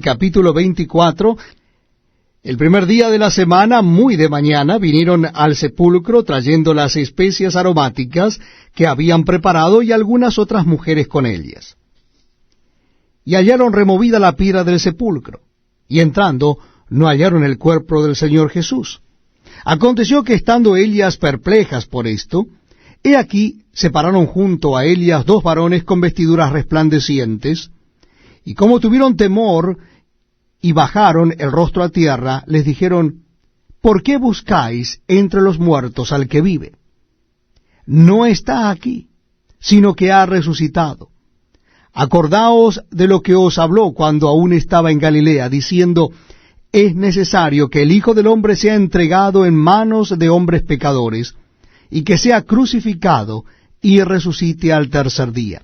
Capítulo 24. El primer día de la semana, muy de mañana, vinieron al sepulcro trayendo las especias aromáticas que habían preparado y algunas otras mujeres con ellas. Y hallaron removida la piedra del sepulcro, y entrando no hallaron el cuerpo del Señor Jesús. Aconteció que estando ellas perplejas por esto, he aquí se pararon junto a ellas dos varones con vestiduras resplandecientes, y como tuvieron temor y bajaron el rostro a tierra, les dijeron: ¿por qué buscáis entre los muertos al que vive? No está aquí, sino que ha resucitado. Acordaos de lo que os habló cuando aún estaba en Galilea, diciendo: es necesario que el Hijo del Hombre sea entregado en manos de hombres pecadores, y que sea crucificado y resucite al tercer día.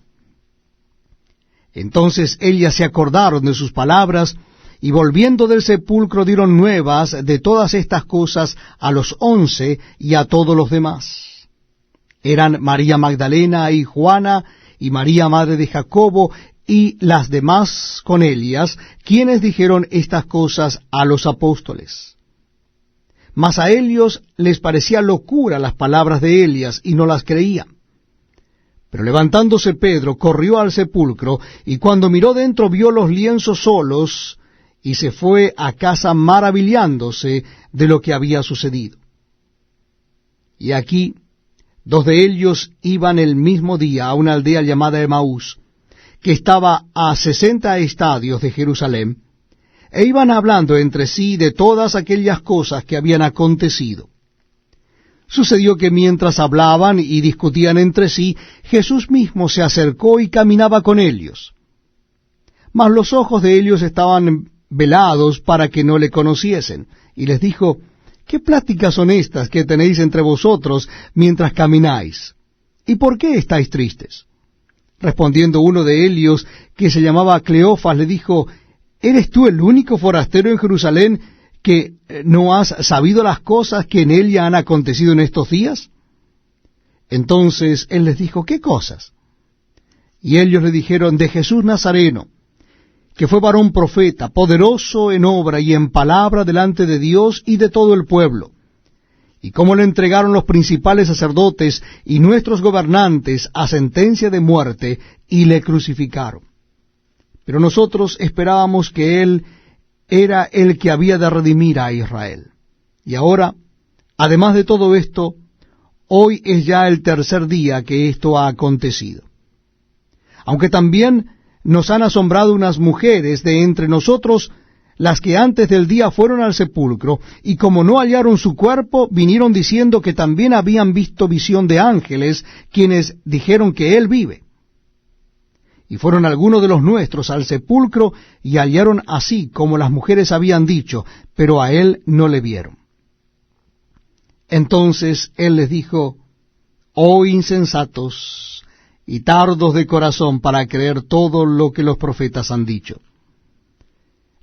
Entonces ellas se acordaron de sus palabras, y volviendo del sepulcro dieron nuevas de todas estas cosas a los 11 y a todos los demás. Eran María Magdalena y Juana, y María madre de Jacobo, y las demás con ellas, quienes dijeron estas cosas a los apóstoles. Mas a ellos les parecía locura las palabras de Elías, y no las creían. Pero levantándose Pedro, corrió al sepulcro, y cuando miró dentro vio los lienzos solos, y se fue a casa maravillándose de lo que había sucedido. Y aquí, dos de ellos iban el mismo día a una aldea llamada Emaús, que estaba a 60 estadios de Jerusalén, e iban hablando entre sí de todas aquellas cosas que habían acontecido. Sucedió que mientras hablaban y discutían entre sí, Jesús mismo se acercó y caminaba con ellos. Mas los ojos de ellos estaban velados para que no le conociesen, y les dijo: ¿qué pláticas son estas que tenéis entre vosotros mientras camináis? ¿Y por qué estáis tristes? Respondiendo uno de ellos, que se llamaba Cleofas, le dijo: ¿eres tú el único forastero en Jerusalén que no has sabido las cosas que en ella han acontecido en estos días? Entonces él les dijo: ¿qué cosas? Y ellos le dijeron: de Jesús Nazareno, que fue varón profeta, poderoso en obra y en palabra delante de Dios y de todo el pueblo, y cómo le entregaron los principales sacerdotes y nuestros gobernantes a sentencia de muerte, y le crucificaron. Pero nosotros esperábamos que él era el que había de redimir a Israel. Y ahora, además de todo esto, hoy es ya el tercer día que esto ha acontecido. Aunque también nos han asombrado unas mujeres de entre nosotros, las que antes del día fueron al sepulcro, y como no hallaron su cuerpo, vinieron diciendo que también habían visto visión de ángeles, quienes dijeron que él vive. Y fueron algunos de los nuestros al sepulcro, y hallaron así como las mujeres habían dicho, pero a él no le vieron. Entonces él les dijo: oh insensatos y tardos de corazón para creer todo lo que los profetas han dicho.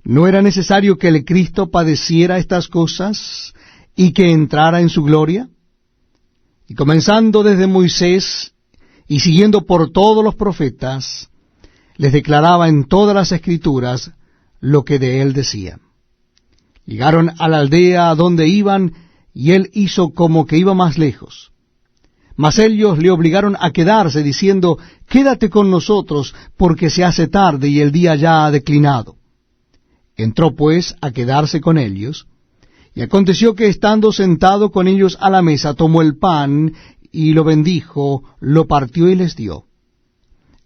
¿No era necesario que el Cristo padeciera estas cosas y que entrara en su gloria? Y comenzando desde Moisés y siguiendo por todos los profetas, les declaraba en todas las Escrituras lo que de él decían. Llegaron a la aldea a donde iban, y él hizo como que iba más lejos. Mas ellos le obligaron a quedarse, diciendo: quédate con nosotros, porque se hace tarde y el día ya ha declinado. Entró pues a quedarse con ellos, y aconteció que estando sentado con ellos a la mesa, tomó el pan, y lo bendijo, lo partió y les dio.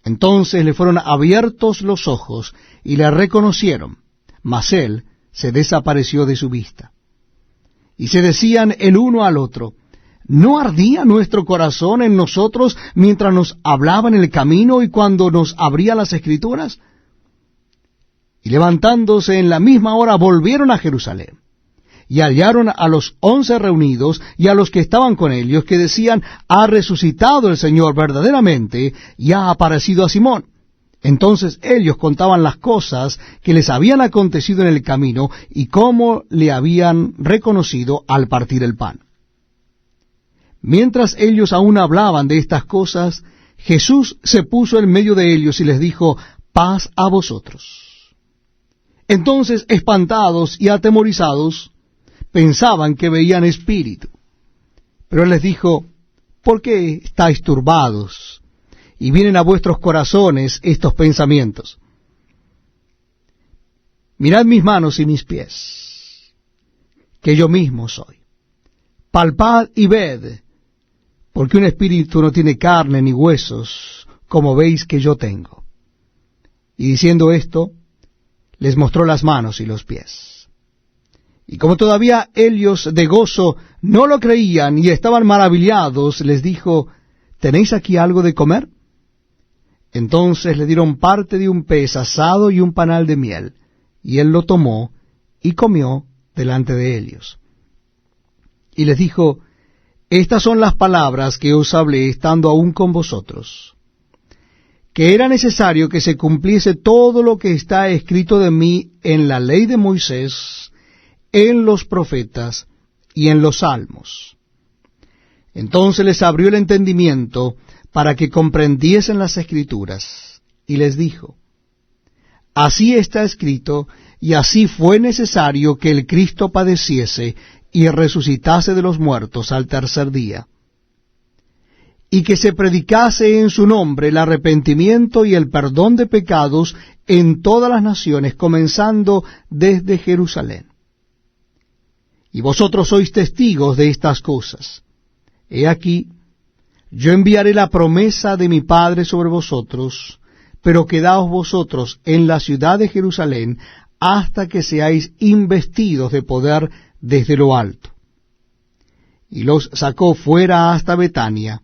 Entonces le fueron abiertos los ojos, y le reconocieron, mas él se desapareció de su vista. Y se decían el uno al otro: ¿no ardía nuestro corazón en nosotros mientras nos hablaba en el camino y cuando nos abría las Escrituras? Y levantándose en la misma hora volvieron a Jerusalén, y hallaron a los 11 reunidos y a los que estaban con ellos, que decían: ha resucitado el Señor verdaderamente, y ha aparecido a Simón. Entonces ellos contaban las cosas que les habían acontecido en el camino, y cómo le habían reconocido al partir el pan. Mientras ellos aún hablaban de estas cosas, Jesús se puso en medio de ellos y les dijo: paz a vosotros. Entonces, espantados y atemorizados, pensaban que veían espíritu. Pero él les dijo, ¿por qué estáis turbados? Y vienen a vuestros corazones estos pensamientos. Mirad mis manos y mis pies, que yo mismo soy. Palpad y ved, porque un espíritu no tiene carne ni huesos, como veis que yo tengo. Y diciendo esto, les mostró las manos y los pies. Y como todavía ellos de gozo no lo creían y estaban maravillados, les dijo, ¿tenéis aquí algo de comer? Entonces le dieron parte de un pez asado y un panal de miel, y él lo tomó y comió delante de ellos. Y les dijo, estas son las palabras que os hablé estando aún con vosotros, que era necesario que se cumpliese todo lo que está escrito de mí en la ley de Moisés, en los profetas y en los salmos. Entonces les abrió el entendimiento para que comprendiesen las Escrituras, y les dijo, así está escrito, y así fue necesario que el Cristo padeciese y resucitase de los muertos al tercer día, y que se predicase en su nombre el arrepentimiento y el perdón de pecados en todas las naciones, comenzando desde Jerusalén. Y vosotros sois testigos de estas cosas. He aquí, yo enviaré la promesa de mi Padre sobre vosotros, pero quedaos vosotros en la ciudad de Jerusalén hasta que seáis investidos de poder desde lo alto. Y los sacó fuera hasta Betania,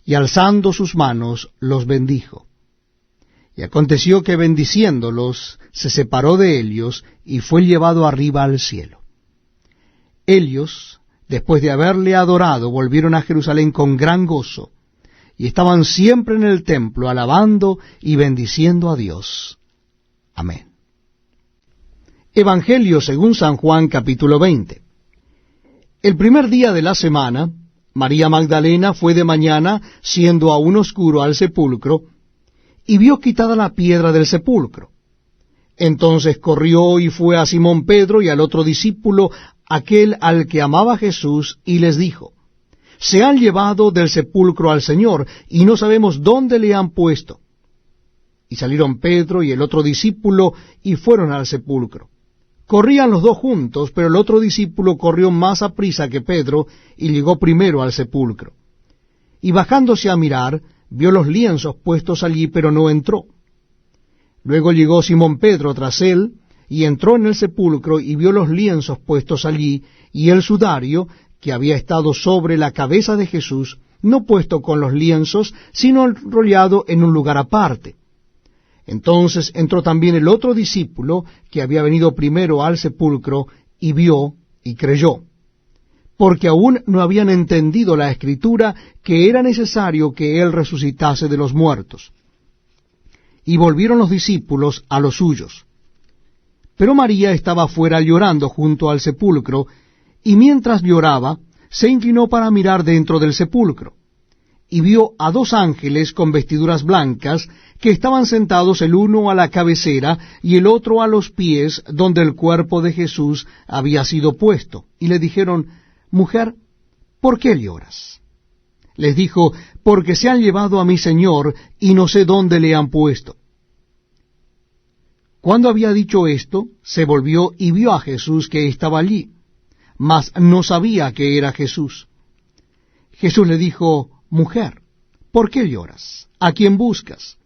y alzando sus manos los bendijo. Y aconteció que bendiciéndolos se separó de ellos y fue llevado arriba al cielo. Ellos, después de haberle adorado, volvieron a Jerusalén con gran gozo, y estaban siempre en el templo, alabando y bendiciendo a Dios. Amén. Evangelio según San Juan, capítulo 20. El primer día de la semana, María Magdalena fue de mañana, siendo aún oscuro, al sepulcro, y vio quitada la piedra del sepulcro. Entonces corrió y fue a Simón Pedro y al otro discípulo, aquel al que amaba Jesús, y les dijo, se han llevado del sepulcro al Señor, y no sabemos dónde le han puesto. Y salieron Pedro y el otro discípulo, y fueron al sepulcro. Corrían los dos juntos, pero el otro discípulo corrió más aprisa que Pedro, y llegó primero al sepulcro. Y bajándose a mirar, vio los lienzos puestos allí, pero no entró. Luego llegó Simón Pedro tras él, y entró en el sepulcro, y vio los lienzos puestos allí, y el sudario, que había estado sobre la cabeza de Jesús, no puesto con los lienzos, sino enrollado en un lugar aparte. Entonces entró también el otro discípulo, que había venido primero al sepulcro, y vio y creyó, porque aún no habían entendido la Escritura, que era necesario que él resucitase de los muertos. Y volvieron los discípulos a los suyos. Pero María estaba fuera llorando junto al sepulcro, y mientras lloraba, se inclinó para mirar dentro del sepulcro, y vio a dos ángeles con vestiduras blancas, que estaban sentados el uno a la cabecera y el otro a los pies, donde el cuerpo de Jesús había sido puesto. Y le dijeron, mujer, ¿por qué lloras? Les dijo, porque se han llevado a mi Señor, y no sé dónde le han puesto. Cuando había dicho esto, se volvió y vio a Jesús que estaba allí, mas no sabía que era Jesús. Jesús le dijo, mujer, ¿por qué lloras? ¿A quién buscas?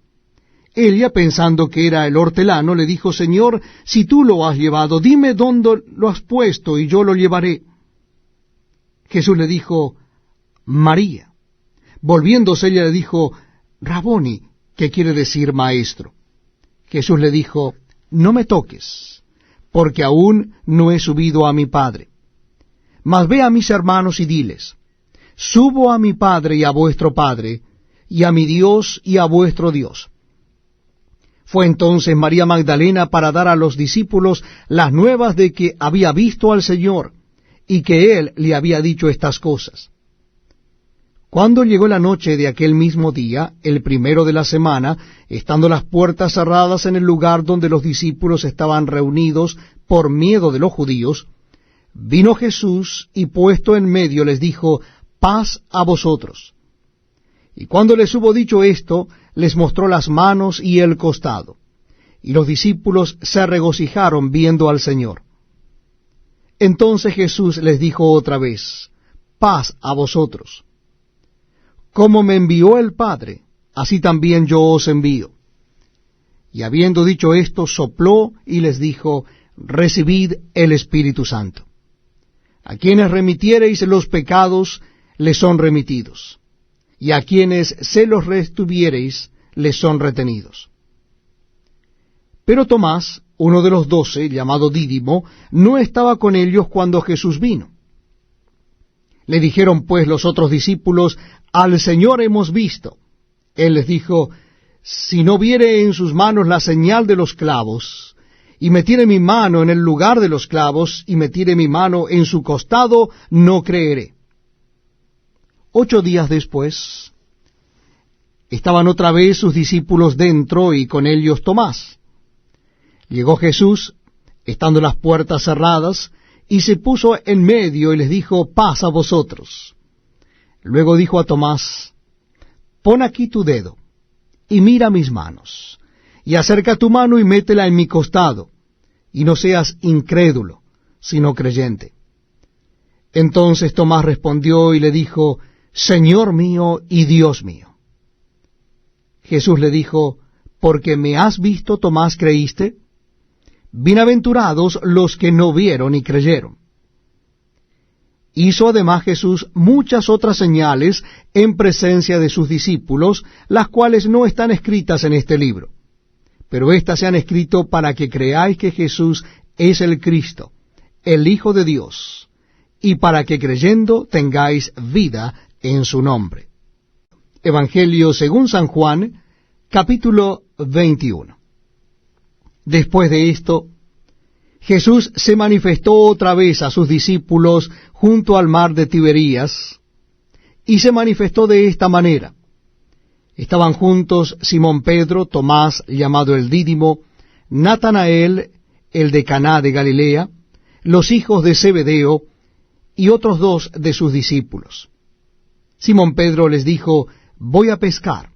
Ella, pensando que era el hortelano, le dijo, Señor, si tú lo has llevado, dime dónde lo has puesto, y yo lo llevaré. Jesús le dijo, María. Volviéndose ella le dijo, Raboni, que quiere decir maestro. Jesús le dijo, no me toques, porque aún no he subido a mi Padre. Mas ve a mis hermanos y diles, subo a mi Padre y a vuestro Padre, y a mi Dios y a vuestro Dios. Fue entonces María Magdalena para dar a los discípulos las nuevas de que había visto al Señor, y que él le había dicho estas cosas. Cuando llegó la noche de aquel mismo día, el primero de la semana, estando las puertas cerradas en el lugar donde los discípulos estaban reunidos por miedo de los judíos, vino Jesús y puesto en medio les dijo, paz a vosotros. Y cuando les hubo dicho esto, les mostró las manos y el costado. Y los discípulos se regocijaron viendo al Señor. Entonces Jesús les dijo otra vez, paz a vosotros. Como me envió el Padre, así también yo os envío. Y habiendo dicho esto, sopló y les dijo, recibid el Espíritu Santo. A quienes remitiereis los pecados, les son remitidos, y a quienes se los retuviereis, les son retenidos. Pero Tomás, uno de los 12, llamado Dídimo, no estaba con ellos cuando Jesús vino. Le dijeron pues los otros discípulos, al Señor hemos visto. Él les dijo, si no viere en sus manos la señal de los clavos, y metiere mi mano en el lugar de los clavos, y metiere mi mano en su costado, no creeré. 8 días después, estaban otra vez sus discípulos dentro, y con ellos Tomás. Llegó Jesús, estando las puertas cerradas, y se puso en medio y les dijo, paz a vosotros. Luego dijo a Tomás, pon aquí tu dedo, y mira mis manos, y acerca tu mano y métela en mi costado, y no seas incrédulo, sino creyente. Entonces Tomás respondió y le dijo, Señor mío y Dios mío. Jesús le dijo, porque me has visto, Tomás, ¿creíste? Bienaventurados los que no vieron y creyeron. Hizo además Jesús muchas otras señales en presencia de sus discípulos, las cuales no están escritas en este libro. Pero éstas se han escrito para que creáis que Jesús es el Cristo, el Hijo de Dios, y para que creyendo tengáis vida en su nombre. Evangelio según San Juan, capítulo 21. Después de esto, Jesús se manifestó otra vez a sus discípulos junto al mar de Tiberías, y se manifestó de esta manera. Estaban juntos Simón Pedro, Tomás, llamado el Dídimo, Natanael, el de Caná de Galilea, los hijos de Zebedeo, y otros 2 de sus discípulos. Simón Pedro les dijo, voy a pescar.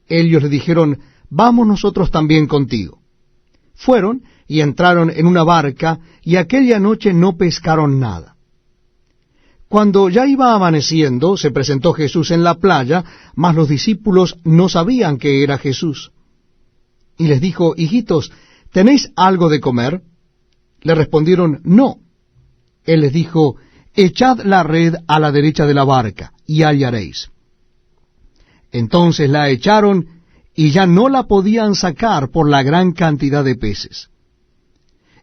Ellos le dijeron, vamos nosotros también contigo. Fueron y entraron en una barca, y aquella noche no pescaron nada. Cuando ya iba amaneciendo, se presentó Jesús en la playa, mas los discípulos no sabían que era Jesús. Y les dijo, hijitos, ¿tenéis algo de comer? Le respondieron, no. Él les dijo, echad la red a la derecha de la barca, y hallaréis. Entonces la echaron, y ya no la podían sacar por la gran cantidad de peces.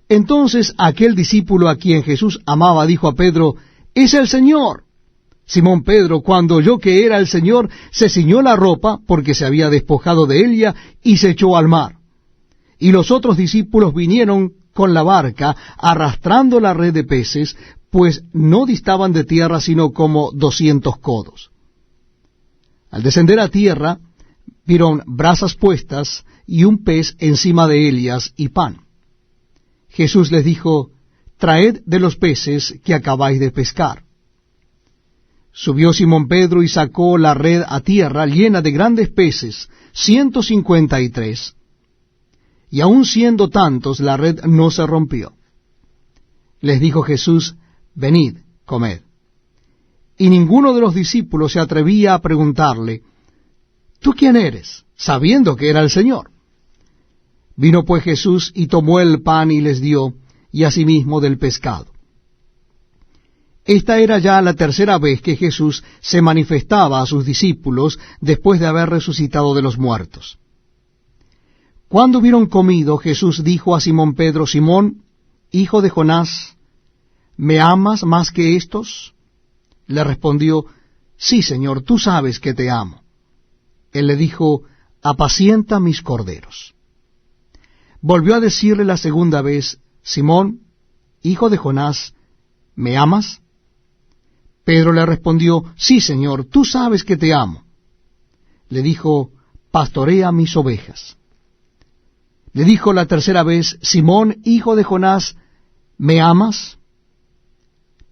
Entonces aquel discípulo a quien Jesús amaba dijo a Pedro, ¡es el Señor! Simón Pedro, cuando oyó que era el Señor, se ciñó la ropa, porque se había despojado de ella, y se echó al mar. Y los otros discípulos vinieron con la barca, arrastrando la red de peces, pues no distaban de tierra sino como 200 codos. Al descender a tierra, vieron brasas puestas, y un pez encima de ellas, y pan. Jesús les dijo, traed de los peces que acabáis de pescar. Subió Simón Pedro y sacó la red a tierra llena de grandes peces, 153. Y aun siendo tantos, la red no se rompió. Les dijo Jesús, venid, comed. Y ninguno de los discípulos se atrevía a preguntarle, ¿tú quién eres?, sabiendo que era el Señor. Vino pues Jesús y tomó el pan y les dio, y asimismo del pescado. Esta era ya la 3ª vez que Jesús se manifestaba a sus discípulos después de haber resucitado de los muertos. Cuando hubieron comido, Jesús dijo a Simón Pedro, Simón, hijo de Jonás, ¿me amas más que estos? Le respondió, sí, Señor, tú sabes que te amo. Él le dijo, apacienta mis corderos. Volvió a decirle la 2ª vez, Simón, hijo de Jonás, ¿me amas? Pedro le respondió, sí, Señor, tú sabes que te amo. Le dijo, pastorea mis ovejas. Le dijo la tercera vez, Simón, hijo de Jonás, ¿me amas?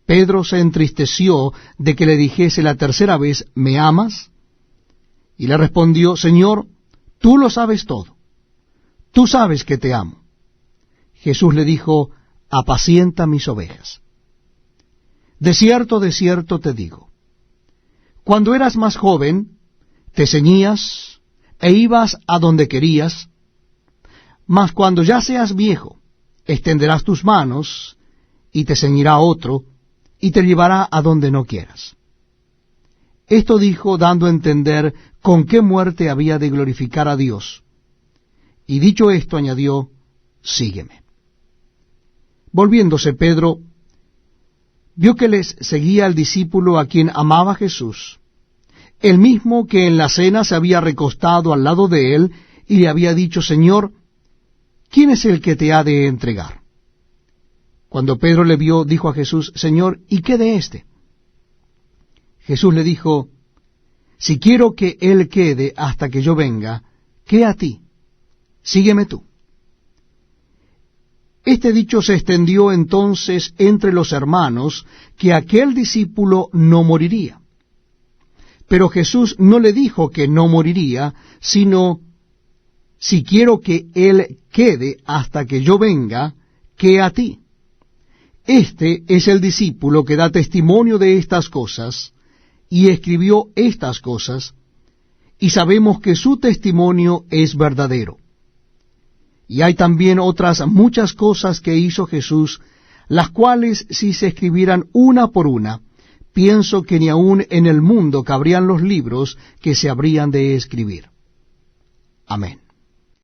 Pedro se entristeció de que le dijese la tercera vez, ¿me amas? Y le respondió, Señor, tú lo sabes todo. Tú sabes que te amo. Jesús le dijo, apacienta mis ovejas. De cierto te digo, cuando eras más joven, te ceñías e ibas a donde querías, mas cuando ya seas viejo, extenderás tus manos, y te ceñirá otro, y te llevará a donde no quieras. Esto dijo, dando a entender con qué muerte había de glorificar a Dios. Y dicho esto, añadió, sígueme. Volviéndose Pedro, vio que les seguía el discípulo a quien amaba Jesús, el mismo que en la cena se había recostado al lado de él, y le había dicho, Señor, ¿quién es el que te ha de entregar? Cuando Pedro le vio, dijo a Jesús, Señor, ¿y qué de éste? Jesús le dijo, si quiero que él quede hasta que yo venga, ¿qué a ti? Sígueme tú. Este dicho se extendió entonces entre los hermanos, que aquel discípulo no moriría. Pero Jesús no le dijo que no moriría, sino, si quiero que él quede hasta que yo venga, ¿qué a ti? Este es el discípulo que da testimonio de estas cosas, y escribió estas cosas, y sabemos que su testimonio es verdadero. Y hay también otras muchas cosas que hizo Jesús, las cuales si se escribieran una por una, pienso que ni aun en el mundo cabrían los libros que se habrían de escribir. Amén.